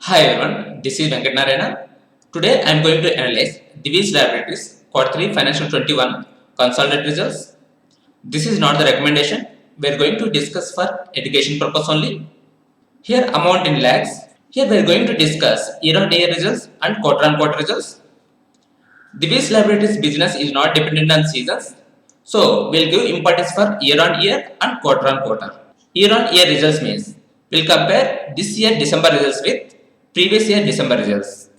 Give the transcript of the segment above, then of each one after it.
Hi everyone, this is Venkat Narayana. Today I am going to analyze Divi's Laboratories Q3 Financial 21 consolidated results. This is not the recommendation. We are going to discuss for education purpose only. Here amount in lakhs. Here we are going to discuss year-on-year results and quarter-on-quarter results. Divi's Laboratories business is not dependent on seasons, so we'll give importance for year-on-year and quarter-on-quarter. Year-on-year results means we'll compare this year December results with previous year December results.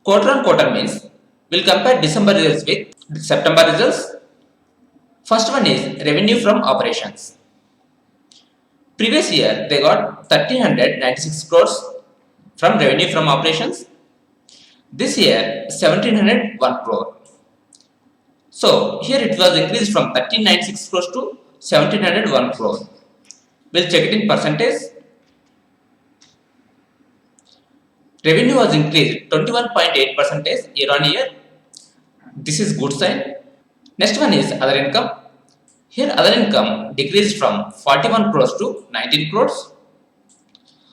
Quarter on quarter means we'll compare December results with September results. First one is revenue from operations. Previous year they got 1396 crores from revenue from operations. This year 1701 crore. So here it was increased from 1396 crores to 1701 crore. We'll check it in percentage. Revenue was increased 21.8% year on year. This is good sign. Next one is other income. Here other income decreased from 41 crores to 19 crores.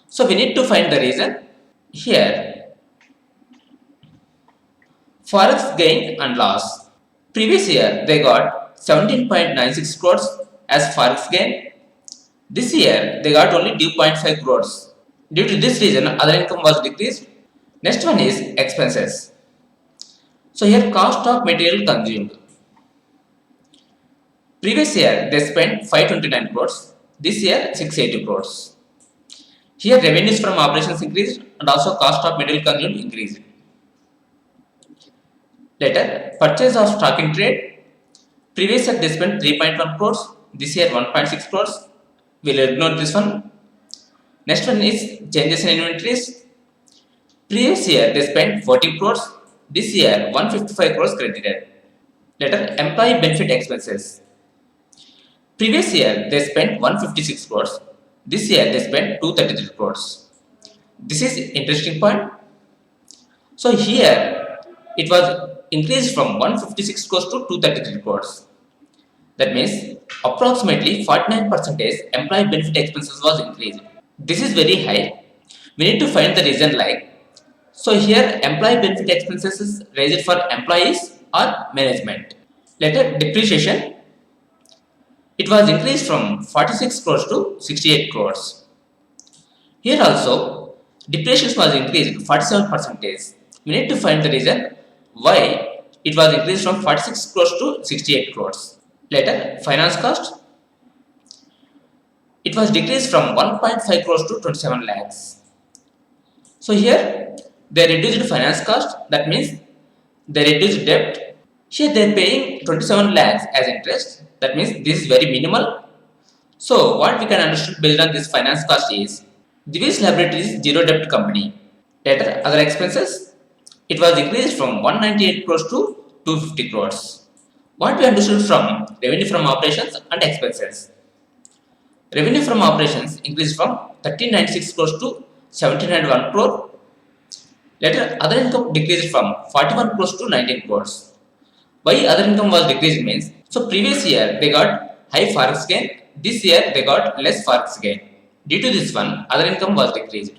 So we need to find the reason. Here forex gain and loss. Previous year they got 17.96 crores as forex gain. This year they got only 2.5 crores. Due to this reason other income was decreased. Next one is expenses. So here cost of material consumed. Previous year they spent 529 crores. This year 680 crores. Here revenues from operations increased and also cost of material consumed increased. Later, purchase of stock in trade. Previous year they spent 3.1 crores. This year 1.6 crores. We'll ignore this one. Next one is changes in inventories. Previous year they spent 40 crores. This year 155 crores credited. Later, employee benefit expenses. Previous year they spent 156 crores. This year they spent 233 crores. This is interesting point. So here it was increased from 156 crores to 233 crores. That means approximately 49% employee benefit expenses was increased. This is very high. We need to find the reason like. So here employee benefit expenses is raised for employees or management. Later depreciation. It was increased from 46 crores to 68 crores. Here also, depreciation was increased 47%. We need to find the reason why it was increased from 46 crores to 68 crores. Later, finance cost. It was decreased from 1.5 crores to 27 lakhs. So here, they reduced finance cost. That means they reduced debt. Here they are paying 27 lakhs as interest. That means this is very minimal. So what we can understand based on this finance cost is Divi's Laboratories zero debt company. Later other expenses, it was increased from 198 crores to 250 crores. What we understood from revenue from operations and expenses. Revenue from operations increased from 1396 crores to 1701 crore. Later other income decreased from 41 crores to 19 crores. Why other income was decreased means, so previous year they got high forex gain, this year they got less forex gain. Due to this one, other income was decreased.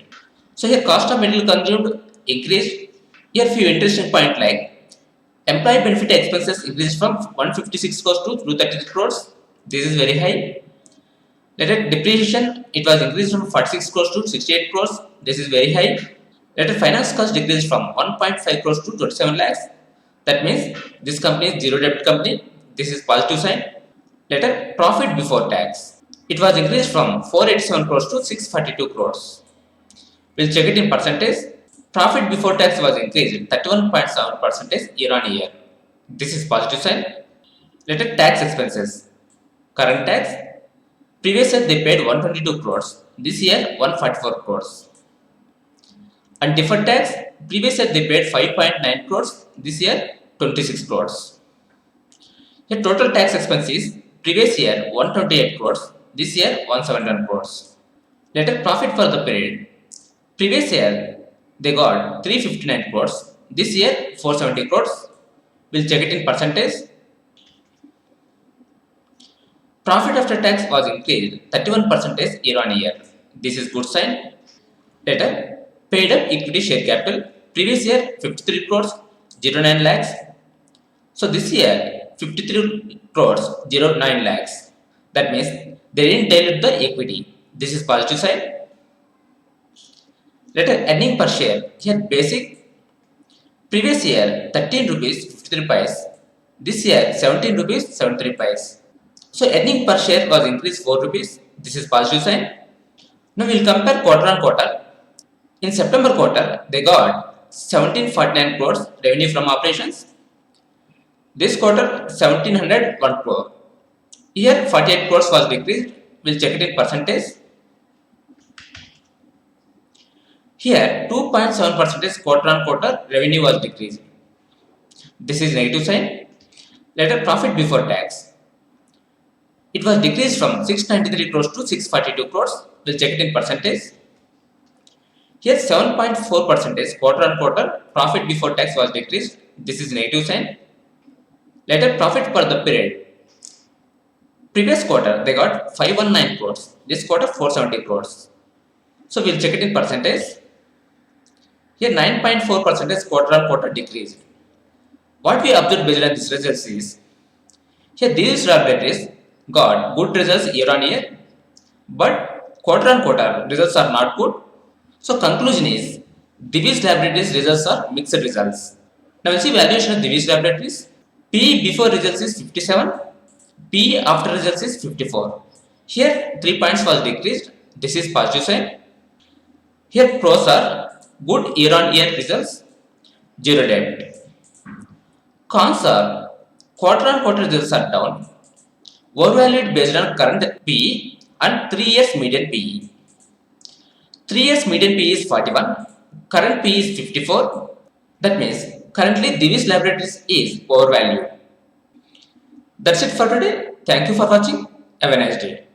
So here cost of material consumed increased. Here few interesting point like employee benefit expenses increased from 156 crores to 233 crores. This is very high. Later depreciation, it was increased from 46 crores to 68 crores. This is very high. Later finance cost decreased from 1.5 crores to 27 lakhs. That means this company is zero debt company. This is positive sign. Later profit before tax. It was increased from 487 crores to 642 crores. We'll check it in percentage. Profit before tax was increased 31.7% year on year. This is positive sign. Later tax expenses. Current tax. Previous year they paid 122 crores. This year 144 crores. And deferred tax. Previous year they paid 5.9 crores. This year 26 crores. The total tax expenses previous year 128 crores, this year 171 crores. Later profit for the period. Previous year they got 359 crores, this year 470 crores. We'll check it in percentage. Profit after tax was increased 31% year on year. This is good sign. Later Paid up equity share capital. Previous year 53 crores, 09 lakhs. So this year 53 crores, 09 lakhs. That means they didn't dilute the equity. This is positive side. Later earning per share. Here basic. Previous year 13 rupees 53 pice. This year 17 rupees 73 pice. So earning per share was increased 4 rupees. This is positive sign. Now we will compare quarter on quarter. In September quarter, they got 1749 crores revenue from operations. This quarter 1701 crore. Here 48 crores was decreased. We'll check it in percentage. Here 2.7% quarter on quarter revenue was decreased. This is negative sign. Later profit before tax. It was decreased from 693 crores to 642 crores. We'll check it in percentage. Here 7.4% quarter on quarter profit before tax was decreased. This is negative sign. Later profit per the period. Previous quarter they got 519 crores. This quarter 470 crores. So we'll check it in percentage. Here 9.4% quarter on quarter decreased. What we observed based on this results is, here these laboratories got good results year on year, but quarter on quarter results are not good. So conclusion is, Divi's laboratories results are mixed results. Now we'll see valuation of Divi's laboratories. P before results is 57, P after results is 54. Here 3 points was decreased. This is positive sign. Here pros are good year on year results, zero debt. Cons are quarter on quarter results are down, overvalued based on current PE and 3 years median PE. 3 years median PE is 41, current PE is 54. That means currently Divi's Laboratories is overvalued. That's it for today. Thank you for watching. Have a nice day.